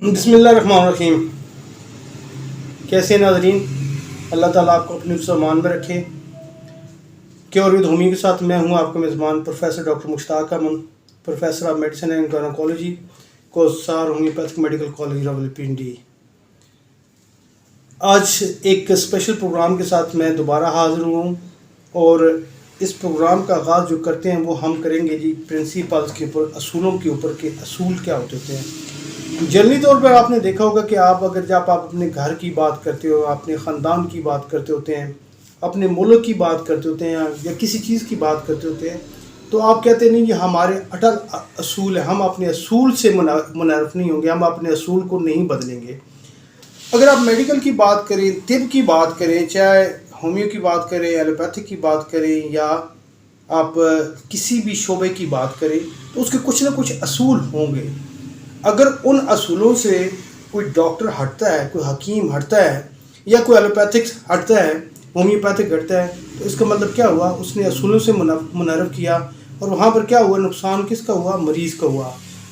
بسم اللہ الرحمن الرحیم۔ کیسے ناظرین، اللہ تعالیٰ آپ کو اپنے حفظ و امان میں رکھے۔ کیور ود ہومی کے ساتھ میں ہوں آپ کا میزبان professor doctor Mushtaq Aman, professor of medicine and gynaecology, Kausar homeopathic medical college Rawalpindi. آج ایک اسپیشل پروگرام کے ساتھ میں دوبارہ حاضر ہوں، اور اس پروگرام کا آغاز جو کرتے ہیں وہ ہم کریں گے پرنسپلز کے اوپر، اصولوں کے اوپر کہ اصول کیا ہوتے ہیں۔ جنرلی طور پر آپ نے دیکھا ہوگا کہ جب آپ اپنے گھر کی بات کرتے ہو، اپنے خاندان کی بات کرتے ہوتے ہیں، اپنے ملک کی بات کرتے ہوتے ہیں یا کسی چیز کی بات کرتے ہوتے ہیں، تو آپ کہتے ہیں نہیں یہ ہمارے اٹل اصول ہے، ہم اپنے اصول سے منحرف نہیں ہوں گے، ہم اپنے اصول کو نہیں بدلیں گے۔ اگر آپ میڈیکل کی بات کریں، طب کی بات کریں، چاہے ہومیو کی بات کریں، ایلوپیتھک کی بات کریں، یا آپ کسی بھی شعبے کی بات کریں، تو اس کے کچھ نہ کچھ اصول ہوں گے۔ اگر ان اصولوں سے کوئی ڈاکٹر ہٹتا ہے، کوئی حکیم ہٹتا ہے، یا کوئی ایلوپیتھک ہٹتا ہے، ہومیوپیتھک ہٹتا ہے، تو اس کا مطلب کیا ہوا؟ اس نے اصولوں سے منحرف کیا، اور وہاں پر کیا ہوا؟ نقصان کس کا ہوا؟ مریض کا ہوا۔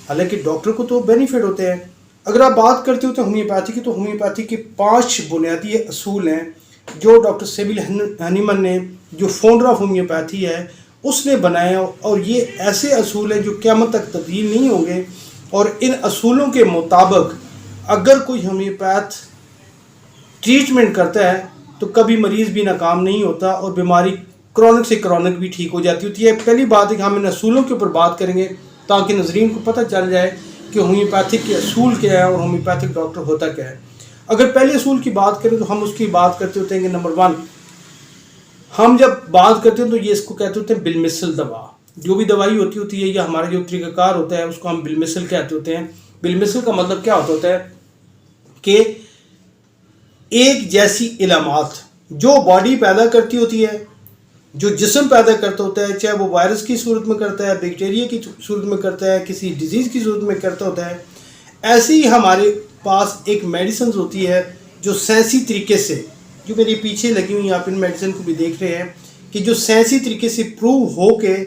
حالانکہ ڈاکٹر کو تو بینیفٹ ہوتے ہیں۔ اگر آپ بات کرتے ہوتے ہیں ہومیوپیتھی کی، تو ہومیوپیتھی کے 5 بنیادی اصول ہیں جو ڈاکٹر سیبل ہنیمن نے، جو فاؤنڈر آف ہومیوپیتھی ہے، اس نے بنایا، اور یہ ایسے اصول ہیں جو قیامت تک تبدیل نہیں ہوں گے۔ اور ان اصولوں کے مطابق اگر کوئی ہومیوپیتھ ٹریٹمنٹ کرتا ہے تو کبھی مریض بھی ناکام نہیں ہوتا، اور بیماری کرونک سے کرونک بھی ٹھیک ہو جاتی ہوتی ہے۔ پہلی بات ہے کہ ہم ان اصولوں کے اوپر بات کریں گے تاکہ ناظرین کو پتہ چل جائے کہ ہومیوپیتھک کے اصول کیا ہے اور ہومیوپیتھک ڈاکٹر ہوتا کیا ہے۔ اگر پہلے اصول کی بات کریں تو ہم اس کی بات کرتے ہوتے ہیں کہ نمبر 1، ہم جب بات کرتے ہیں تو یہ اس کو کہتے ہوتے ہیں بالمثل دوا۔ جو بھی دوائی ہوتی ہے یا ہمارا جو طریقہ کار ہوتا ہے اس کو ہم بالمثل کہتے ہوتے ہیں۔ بالمثل کا مطلب کیا ہوتا ہے؟ کہ ایک جیسی علامات جو باڈی پیدا کرتی ہوتی ہے، جو جسم پیدا کرتا ہوتا ہے، چاہے وہ وائرس کی صورت میں کرتا ہے، بیکٹیریا کی صورت میں کرتا ہے، کسی ڈیزیز کی صورت میں کرتا ہوتا ہے، ایسے ہی ہمارے پاس ایک میڈیسنز ہوتی ہے جو سائنسی طریقے سے، جو میری پیچھے لگی ہوئی آپ ان میڈیسن کو بھی دیکھ رہے ہیں، کہ جو سائنسی طریقے سے پروو ہو کے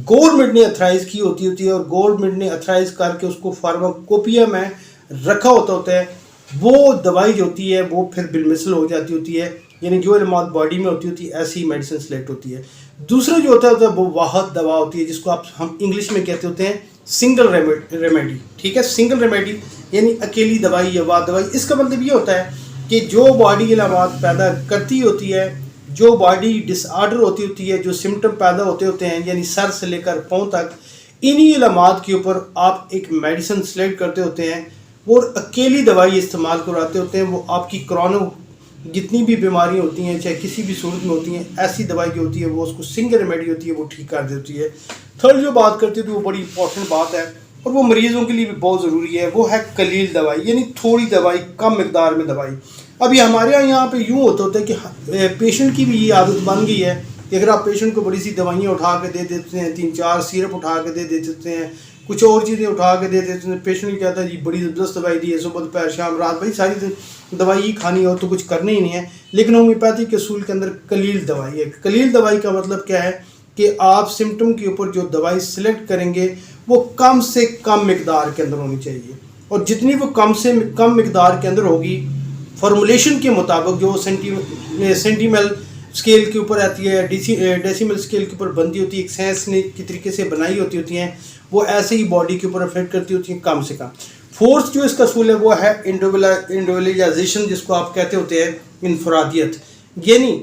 گورنمنٹ نے اتھرائز کی ہوتی ہے، اور گورنمنٹ نے اتھرائز کر کے اس کو فارماکوپیا میں رکھا ہوتا ہے، وہ دوائی جو ہوتی ہے وہ پھر بالمثل ہو جاتی ہوتی ہے، یعنی جو علامات باڈی میں ہوتی ہے ایسی میڈیسن سلیکٹ ہوتی ہے۔ دوسرا جو ہوتا ہے وہ واحد دوا ہوتی ہے، جس کو ہم انگلش میں کہتے ہوتے ہیں سنگل ریمیڈی۔ ٹھیک ہے، سنگل ریمیڈی یعنی اکیلی دوائی یا واحد دوائی۔ اس کا مطلب یہ ہوتا ہے کہ جو باڈی علامات پیدا کرتی ہوتی ہے، جو باڈی ڈس آرڈر ہوتی ہے، جو سمٹم پیدا ہوتے ہیں، یعنی سر سے لے کر پاؤں تک، انہی علامات کے اوپر آپ ایک میڈیسن سلیکٹ کرتے ہوتے ہیں، وہ اکیلی دوائی استعمال کراتے ہوتے ہیں۔ وہ آپ کی کرونک جتنی بھی بیماری ہوتی ہیں، چاہے کسی بھی صورت میں ہوتی ہیں، ایسی دوائی جو ہوتی ہے وہ اس کو سنگل ریمیڈی ہوتی ہے، وہ ٹھیک کر دیتی ہے۔ تھرڈ جو بات کرتے ہیں تو وہ بڑی امپورٹنٹ بات ہے، اور وہ مریضوں کے لیے بھی بہت ضروری ہے، وہ ہے قلیل دوائی، یعنی تھوڑی دوائی، کم مقدار میں دوائی۔ ابھی ہمارے یہاں پہ یوں ہوتا ہے کہ پیشنٹ کی بھی یہ عادت بن گئی ہے کہ اگر آپ پیشنٹ کو بڑی سی دوائیاں اٹھا کے دے دیتے ہیں، 3-4 سیرپ اٹھا کے دے دیتے ہیں، کچھ اور چیزیں اٹھا کے دے دیتے ہیں، پیشنٹ کہتا ہے جی بڑی زبردست دوائی دی ہے، صبح دوپہر شام رات، بھائی ساری دوائی ہی کھانی ہو تو کچھ کرنا ہی نہیں ہے۔ لیکن ہومیوپیتھی کے اصول کے اندر قلیل دوائی ہے۔ قلیل دوائی کا مطلب کیا ہے؟ کہ آپ سمٹم کے اوپر جو دوائی سلیکٹ کریں گے وہ کم سے کم مقدار کے اندر ہونی چاہیے، اور جتنی وہ کم سے کم مقدار کے اندر ہوگی، فارمولیشن کے مطابق جو سینٹیمل اسکیل کے اوپر آتی ہے، ڈیسیمل اسکیل کے اوپر بنتی ہوتی ہے، ایک سائنس نے کی طریقے سے بنائی ہوتی ہیں، وہ ایسے ہی باڈی کے اوپر افیکٹ کرتی ہوتی ہیں کم سے کم۔ فورتھ جو اس کا اصول ہے وہ ہے انڈیویجلائزیشن، جس کو آپ کہتے ہوتے ہیں انفرادیت، یعنی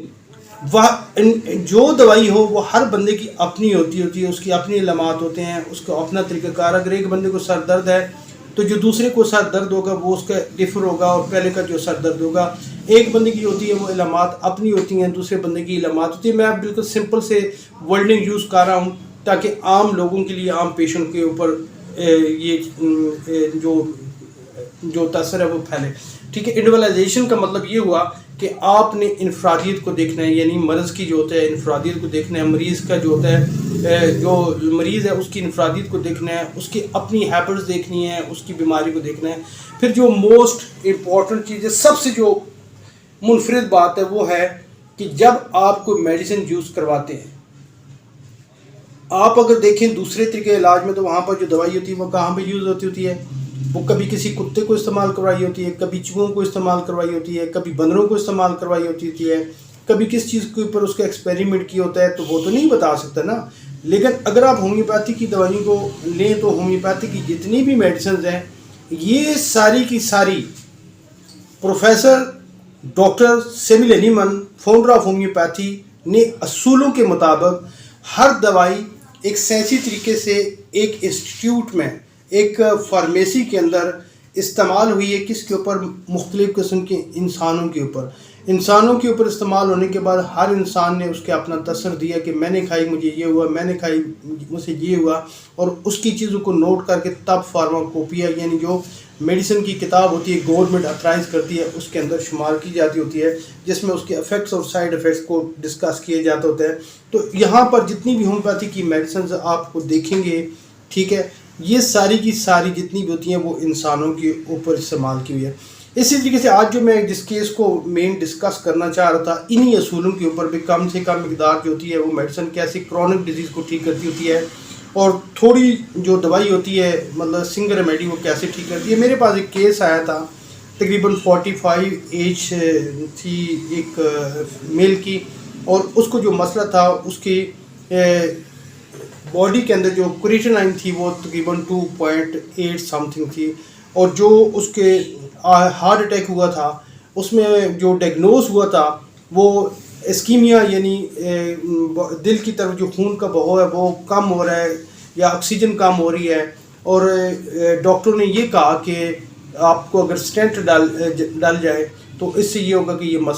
جو دوائی ہو وہ ہر بندے کی اپنی ہوتی ہے، اس کی اپنی علامات ہوتے ہیں، اس کا اپنا طریقہ کار۔ اگر ایک بندے کو سر درد ہے تو جو دوسرے کو سر درد ہوگا وہ اس کا ڈفر ہوگا، اور پہلے کا جو سر درد ہوگا، ایک بندے کی ہوتی ہے وہ علامات اپنی ہوتی ہیں، دوسرے بندے کی علامات ہوتی ہیں۔ میں بالکل سمپل سے ورڈنگ یوز کر رہا ہوں تاکہ عام لوگوں کے لیے، عام پیشنٹ کے اوپر یہ جو تاثر ہے وہ پھیلے۔ ٹھیک ہے، انڈیویجلائزیشن کا مطلب یہ ہوا کہ آپ نے انفرادیت کو دیکھنا ہے، یعنی مرض کی جو ہوتا ہے انفرادیت کو دیکھنا ہے، مریض کا جو ہوتا ہے، جو مریض ہے اس کی انفرادیت کو دیکھنا ہے، اس کی اپنی ہیبٹس دیکھنی ہے، اس کی بیماری کو دیکھنا ہے۔ پھر جو موسٹ امپورٹنٹ چیز ہے، سب سے جو منفرد بات ہے وہ ہے کہ جب آپ کوئی میڈیسن یوز کرواتے ہیں، آپ اگر دیکھیں دوسرے طریقے علاج میں تو وہاں پر جو دوائی ہوتی ہے وہ کہاں پہ یوز ہوتی ہے؟ وہ کبھی کسی کتے کو استعمال کروائی ہوتی ہے، کبھی چوہوں کو استعمال کروائی ہوتی ہے، کبھی بندروں کو استعمال کروائی ہوتی ہے، کبھی کس چیز کے اوپر اس کا ایکسپیریمنٹ کیا ہوتا ہے، تو وہ تو نہیں بتا سکتا نا. لیکن اگر آپ ہومیوپیتھی کی دوائیوں کو لیں تو ہومیوپیتھی کی جتنی بھی میڈیسنز ہیں یہ ساری کی ساری professor doctor Samuel Hahnemann founder of homeopathy نے اصولوں کے مطابق ہر دوائی ایک سائنسی طریقے سے ایک انسٹیٹیوٹ میں ایک فارمیسی کے اندر استعمال ہوئی ہے. کس کے اوپر؟ مختلف قسم کے انسانوں کے اوپر استعمال ہونے کے بعد ہر انسان نے اس کے اپنا تاثر دیا کہ میں نے کھائی مجھے یہ ہوا، میں نے کھائی مجھے یہ ہوا، اور اس کی چیزوں کو نوٹ کر کے تب فارماکوپیا یعنی جو میڈیسن کی کتاب ہوتی ہے گورنمنٹ اتھرائز کرتی ہے اس کے اندر شمار کی جاتی ہوتی ہے، جس میں اس کے افیکٹس اور سائیڈ افیکٹس کو ڈسکس کیے جاتے ہوتے ہیں. تو یہاں پر جتنی بھی ہومیوپیتھی کی میڈیسنز آپ کو دیکھیں گے، ٹھیک ہے، یہ ساری کی ساری جتنی بھی ہوتی ہیں وہ انسانوں کے اوپر استعمال کی ہوئی ہے. اسی طریقے سے آج جو میں جس کیس کو مین ڈسکس کرنا چاہ رہا تھا انہی اصولوں کے اوپر بھی کم سے کم مقدار جو ہوتی ہے وہ میڈیسن کیسے کرونک ڈیزیز کو ٹھیک کرتی ہوتی ہے، اور تھوڑی جو دوائی ہوتی ہے مطلب سنگل ریمیڈی وہ کیسے ٹھیک کرتی ہے. میرے پاس ایک کیس آیا تھا، تقریباً 45 ایج تھی ایک میل کی، اور اس کو جو مسئلہ تھا اس کی باڈی کے اندر جو کریٹینائن تھی وہ تقریباً 2.8 سم تھنگ تھی، اور جو اس کے ہارٹ اٹیک ہوا تھا اس میں جو ڈائگنوز ہوا تھا وہ اسکیمیا یعنی دل کی طرف جو خون کا بہاؤ ہے وہ کم ہو رہا ہے یا آکسیجن کم ہو رہی ہے، اور ڈاکٹر نے یہ کہا کہ آپ کو اگر اسٹینٹ ڈال جائے تو اس سے یہ ہوگا کہ یہ مسئلہ